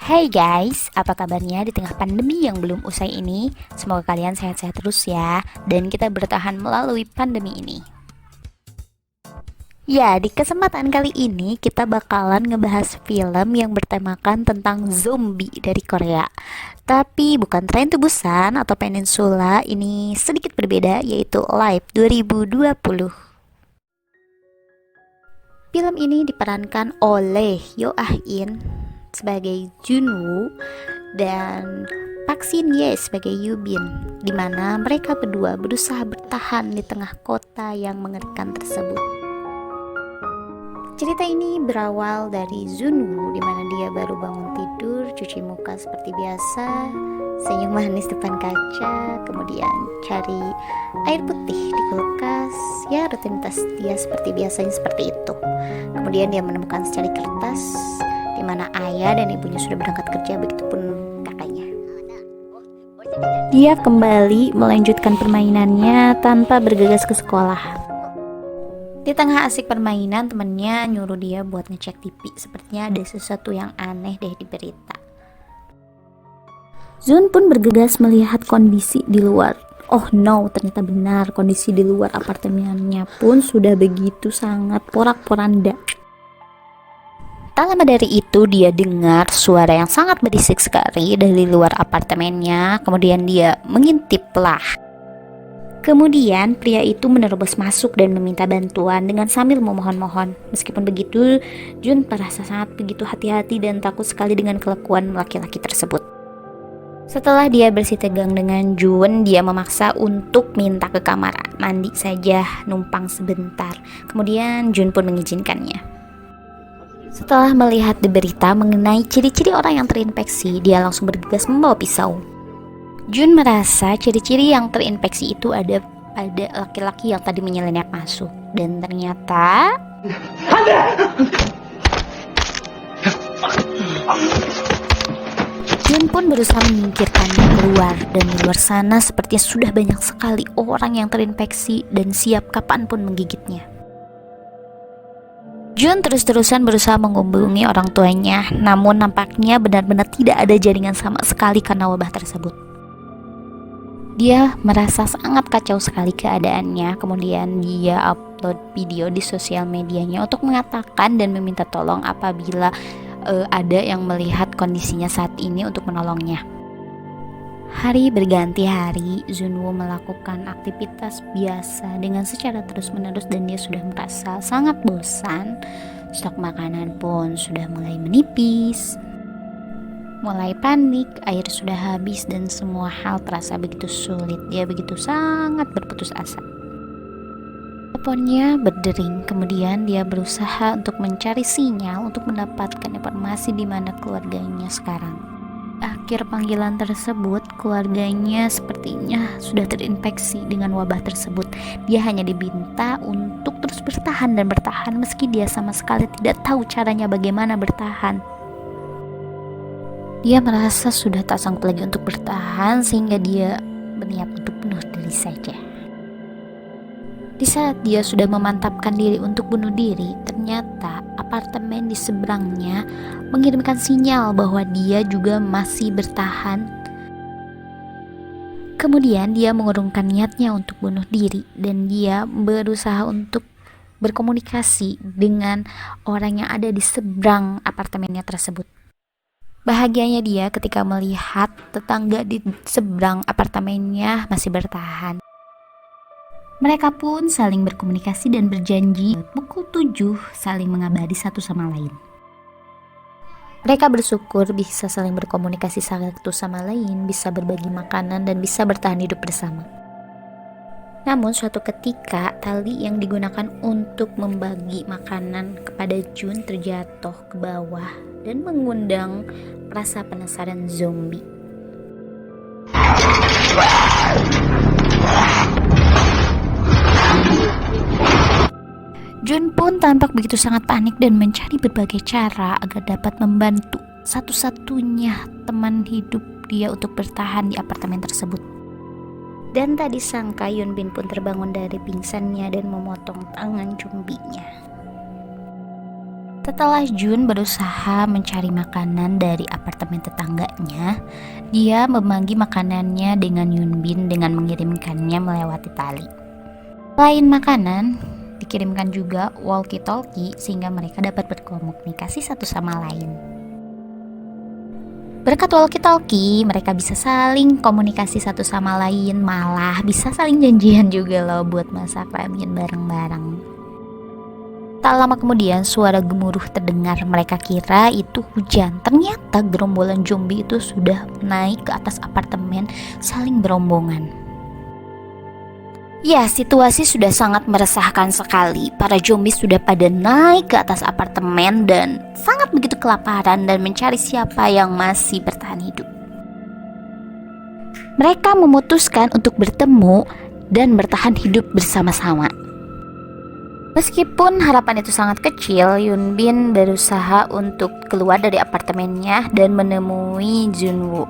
Hai guys, apa kabarnya di tengah pandemi yang belum usai ini? Semoga kalian sehat-sehat terus ya, dan kita bertahan melalui pandemi ini. Ya, di kesempatan kali ini kita bakalan ngebahas film yang bertemakan tentang zombie dari Korea. Tapi bukan Train to Busan atau Peninsula, ini sedikit berbeda yaitu Live 2020. Film ini diperankan oleh Yo Ah In sebagai Junwoo dan Park Shin Ye sebagai Yubin, di mana mereka berdua berusaha bertahan di tengah kota yang mengerikan tersebut. Cerita ini berawal dari Junwoo, di mana dia baru bangun tidur, cuci muka seperti biasa, senyum manis depan kaca, kemudian cari air putih di kulkas. Ya, rutinitas dia seperti biasanya seperti itu. Kemudian dia menemukan secari kertas di mana ayah dan ibunya sudah berangkat kerja, begitupun kakaknya. Dia kembali melanjutkan permainannya tanpa bergegas ke sekolah. Di tengah asik permainan, temannya nyuruh dia buat ngecek TV. Sepertinya ada sesuatu yang aneh deh di berita. Jun pun bergegas melihat kondisi di luar. Oh no, ternyata benar, kondisi di luar apartemennya pun sudah begitu sangat porak-poranda. Tak lama dari itu dia dengar suara yang sangat berisik sekali dari luar apartemennya. Kemudian dia mengintiplah. Kemudian pria itu menerobos masuk dan meminta bantuan dengan sambil memohon-mohon. Meskipun begitu, Jun merasa sangat begitu hati-hati dan takut sekali dengan kelakuan laki-laki tersebut. Setelah dia bersih tegang dengan Jun, dia memaksa untuk minta ke kamar mandi saja, numpang sebentar. Kemudian Jun pun mengizinkannya. Setelah melihat di berita mengenai ciri-ciri orang yang terinfeksi, dia langsung bergegas membawa pisau. Jun merasa ciri-ciri yang terinfeksi itu ada pada laki-laki yang tadi menyelinap masuk. Dan ternyata Jun pun berusaha menyingkirkannya keluar. Dan di luar sana sepertinya sudah banyak sekali orang yang terinfeksi dan siap kapanpun menggigitnya. Jun terus-terusan berusaha menghubungi orang tuanya, namun nampaknya benar-benar tidak ada jaringan sama sekali karena wabah tersebut. Dia merasa sangat kacau sekali keadaannya. Kemudian dia upload video di sosial medianya untuk mengatakan dan meminta tolong apabila ada yang melihat kondisinya saat ini untuk menolongnya. Hari berganti hari, Junwoo melakukan aktivitas biasa dengan secara terus-menerus dan dia sudah merasa sangat bosan. Stok makanan pun sudah mulai menipis, mulai panik, air sudah habis dan semua hal terasa begitu sulit. Dia begitu sangat berputus asa. Teleponnya berdering, kemudian dia berusaha untuk mencari sinyal untuk mendapatkan informasi di mana keluarganya sekarang. Akhir panggilan tersebut, keluarganya sepertinya sudah terinfeksi dengan wabah tersebut. Dia hanya diminta untuk terus bertahan dan bertahan meski dia sama sekali tidak tahu caranya bagaimana bertahan. Dia merasa sudah tak sanggup lagi untuk bertahan sehingga dia berniat untuk bunuh diri saja. Di saat dia sudah memantapkan diri untuk bunuh diri, ternyata apartemen di seberangnya mengirimkan sinyal bahwa dia juga masih bertahan. Kemudian dia mengurungkan niatnya untuk bunuh diri dan dia berusaha untuk berkomunikasi dengan orang yang ada di seberang apartemennya tersebut. Bahagianya dia ketika melihat tetangga di seberang apartemennya masih bertahan. Mereka pun saling berkomunikasi dan berjanji pukul 7 saling mengabari satu sama lain. Mereka bersyukur bisa saling berkomunikasi satu sama lain, bisa berbagi makanan dan bisa bertahan hidup bersama. Namun suatu ketika tali yang digunakan untuk membagi makanan kepada Jun terjatuh ke bawah dan mengundang rasa penasaran zombie. Jun pun tampak begitu sangat panik dan mencari berbagai cara agar dapat membantu satu-satunya teman hidup dia untuk bertahan di apartemen tersebut. Dan tak disangka Yun Bin pun terbangun dari pingsannya dan memotong tangan zombinya. Setelah Jun berusaha mencari makanan dari apartemen tetangganya, dia membagi makanannya dengan Yunbin dengan mengirimkannya melewati tali. Selain makanan, dikirimkan juga walkie-talkie sehingga mereka dapat berkomunikasi satu sama lain. Berkat walkie-talkie, mereka bisa saling komunikasi satu sama lain, malah bisa saling janjian juga loh buat masak ramen bareng-bareng. Tak lama kemudian suara gemuruh terdengar, mereka kira itu hujan. Ternyata gerombolan zombie itu sudah naik ke atas apartemen saling berombongan. Ya, situasi sudah sangat meresahkan sekali. Para zombie sudah pada naik ke atas apartemen dan sangat begitu kelaparan dan mencari siapa yang masih bertahan hidup. Mereka memutuskan untuk bertemu dan bertahan hidup bersama-sama. Meskipun harapan itu sangat kecil, Yunbin berusaha untuk keluar dari apartemennya dan menemui Junwoo.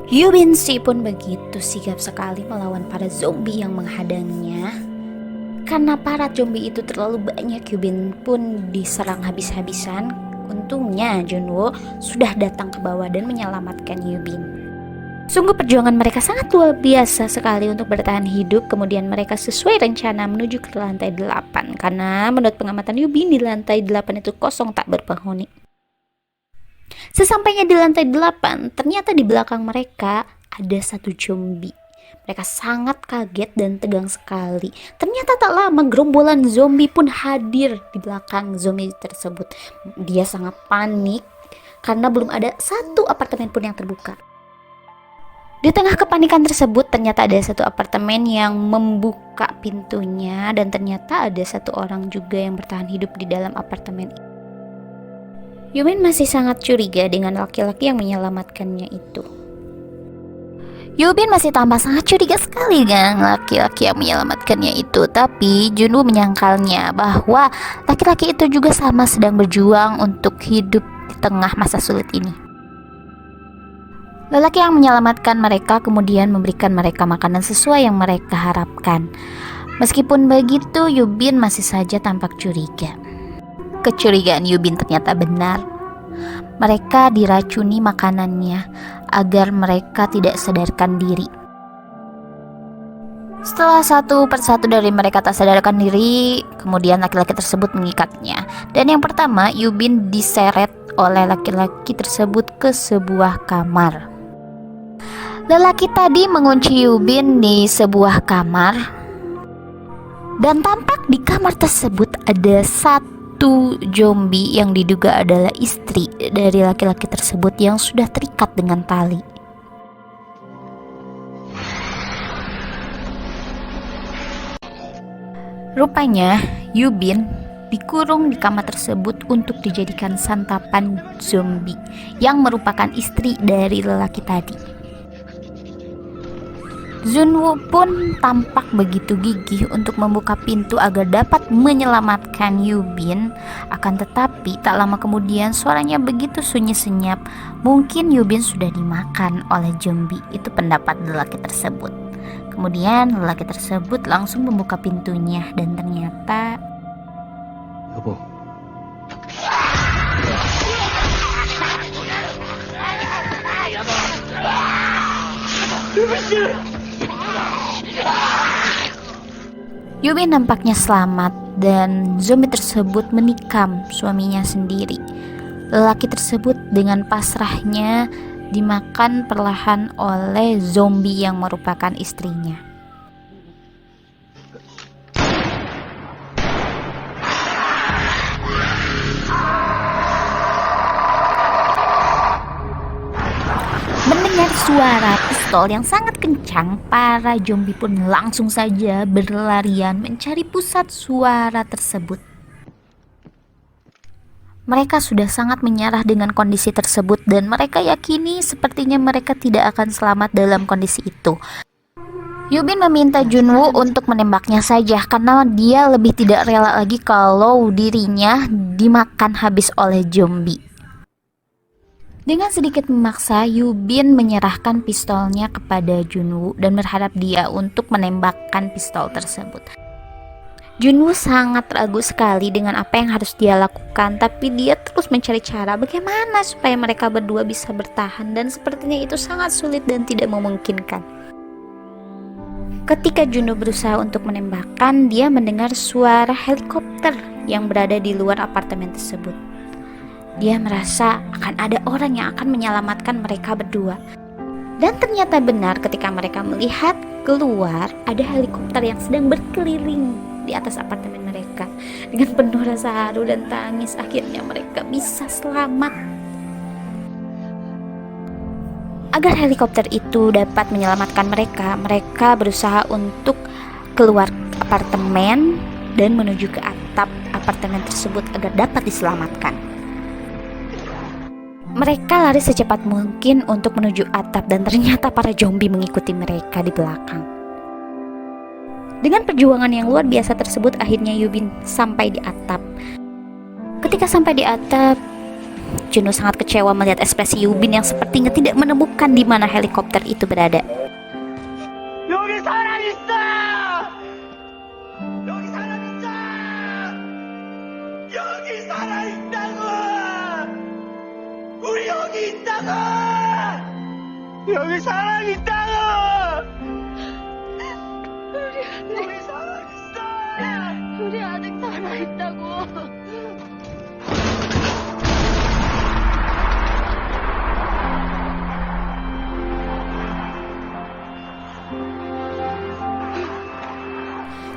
Yubin Si pun begitu sigap sekali melawan para zombie yang menghadangnya. Karena para zombie itu terlalu banyak, Yubin pun diserang habis-habisan. Untungnya Junwoo sudah datang ke bawah dan menyelamatkan Yubin. Sungguh perjuangan mereka sangat luar biasa sekali untuk bertahan hidup. Kemudian mereka sesuai rencana menuju ke lantai 8. Karena menurut pengamatan Yubin di lantai 8 itu kosong tak berpenghuni. Sesampainya di lantai 8, ternyata di belakang mereka ada satu zombie. Mereka sangat kaget dan tegang sekali. Ternyata tak lama gerombolan zombie pun hadir di belakang zombie tersebut. Dia sangat panik karena belum ada satu apartemen pun yang terbuka. Di tengah kepanikan tersebut, ternyata ada satu apartemen yang membuka pintunya dan ternyata ada satu orang juga yang bertahan hidup di dalam apartemen. Yubin masih sangat curiga dengan laki-laki yang menyelamatkannya itu. Yubin masih tampak sangat curiga sekali dengan laki-laki yang menyelamatkannya itu. Tapi Junwoo menyangkalnya bahwa laki-laki itu juga sama sedang berjuang untuk hidup di tengah masa sulit ini. Lelaki yang menyelamatkan mereka kemudian memberikan mereka makanan sesuai yang mereka harapkan. Meskipun begitu, Yubin masih saja tampak curiga. Kecurigaan Yubin ternyata benar. Mereka diracuni makanannya agar mereka tidak sadarkan diri. Setelah satu persatu dari mereka tak sadarkan diri, kemudian laki-laki tersebut mengikatnya. Dan yang pertama, Yubin diseret oleh laki-laki tersebut ke sebuah kamar. Lelaki tadi mengunci Yubin di sebuah kamar. Dan tampak di kamar tersebut ada satu zombie yang diduga adalah istri dari laki-laki tersebut yang sudah terikat dengan tali. Rupanya Yubin dikurung di kamar tersebut untuk dijadikan santapan zombie yang merupakan istri dari lelaki tadi. Junwoo pun tampak begitu gigih untuk membuka pintu agar dapat menyelamatkan Yubin. Akan tetapi tak lama kemudian suaranya begitu sunyi senyap. Mungkin Yubin sudah dimakan oleh zombie. Itu pendapat lelaki tersebut. Kemudian lelaki tersebut langsung membuka pintunya dan ternyata 여보. Yubin nampaknya selamat dan zombie tersebut menikam suaminya sendiri. Lelaki tersebut dengan pasrahnya dimakan perlahan oleh zombie yang merupakan istrinya. Mendengar suara pistol yang sangat kencang, para zombie pun langsung saja berlarian mencari pusat suara tersebut. Mereka sudah sangat menyerah dengan kondisi tersebut dan mereka yakini sepertinya mereka tidak akan selamat dalam kondisi itu. Yubin meminta Junwoo untuk menembaknya saja karena dia lebih tidak rela lagi kalau dirinya dimakan habis oleh zombie. Dengan sedikit memaksa, Yubin menyerahkan pistolnya kepada Junwoo dan berharap dia untuk menembakkan pistol tersebut. Junwoo sangat ragu sekali dengan apa yang harus dia lakukan, tapi dia terus mencari cara bagaimana supaya mereka berdua bisa bertahan, dan sepertinya itu sangat sulit dan tidak memungkinkan. Ketika Junwoo berusaha untuk menembakkan, dia mendengar suara helikopter yang berada di luar apartemen tersebut. Dia merasa akan ada orang yang akan menyelamatkan mereka berdua. Dan ternyata benar, ketika mereka melihat keluar, ada helikopter yang sedang berkeliling di atas apartemen mereka. Dengan penuh rasa haru dan tangis, akhirnya mereka bisa selamat. Agar helikopter itu dapat menyelamatkan mereka, mereka berusaha untuk keluar apartemen dan menuju ke atap apartemen tersebut agar dapat diselamatkan. Mereka lari secepat mungkin untuk menuju atap dan ternyata para zombie mengikuti mereka di belakang. Dengan perjuangan yang luar biasa tersebut, akhirnya Yubin sampai di atap. Ketika sampai di atap, Junwoo sangat kecewa melihat ekspresi Yubin yang sepertinya tidak menemukan di mana helikopter itu berada. 여기 사람 있어! 여기 사람 있어! 여기 사람 있다고! 우리 여기 있다고! 여기 사람 있다고! 여기 사람 있어! 우리 아직 살아 있다고!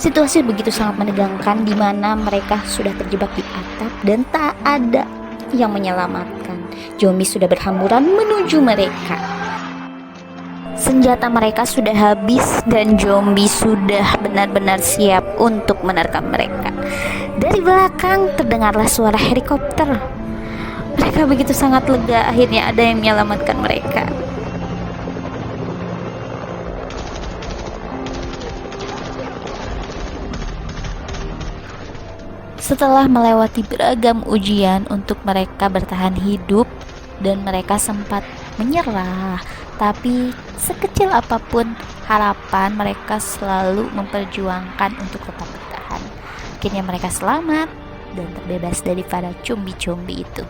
Situasi begitu sangat menegangkan di mana mereka sudah terjebak di atap dan tak ada yang menyelamatkan. Zombie sudah berhamburan menuju mereka. Senjata mereka sudah habis dan zombie sudah benar-benar siap untuk menerkam mereka. Dari belakang terdengarlah suara helikopter. Mereka begitu sangat lega, akhirnya ada yang menyelamatkan mereka. Setelah melewati beragam ujian untuk mereka bertahan hidup dan mereka sempat menyerah, tapi sekecil apapun harapan, mereka selalu memperjuangkan untuk tetap bertahan. Akhirnya mereka selamat dan terbebas dari para zombie-zombie itu.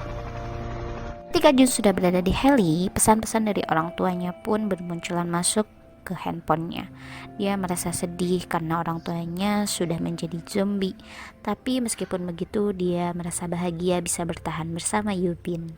Ketika Jun sudah berada di heli, pesan-pesan dari orang tuanya pun bermunculan masuk ke handphonenya. Dia merasa sedih karena orang tuanya sudah menjadi zombie. Tapi meskipun begitu, dia merasa bahagia bisa bertahan bersama Yubin.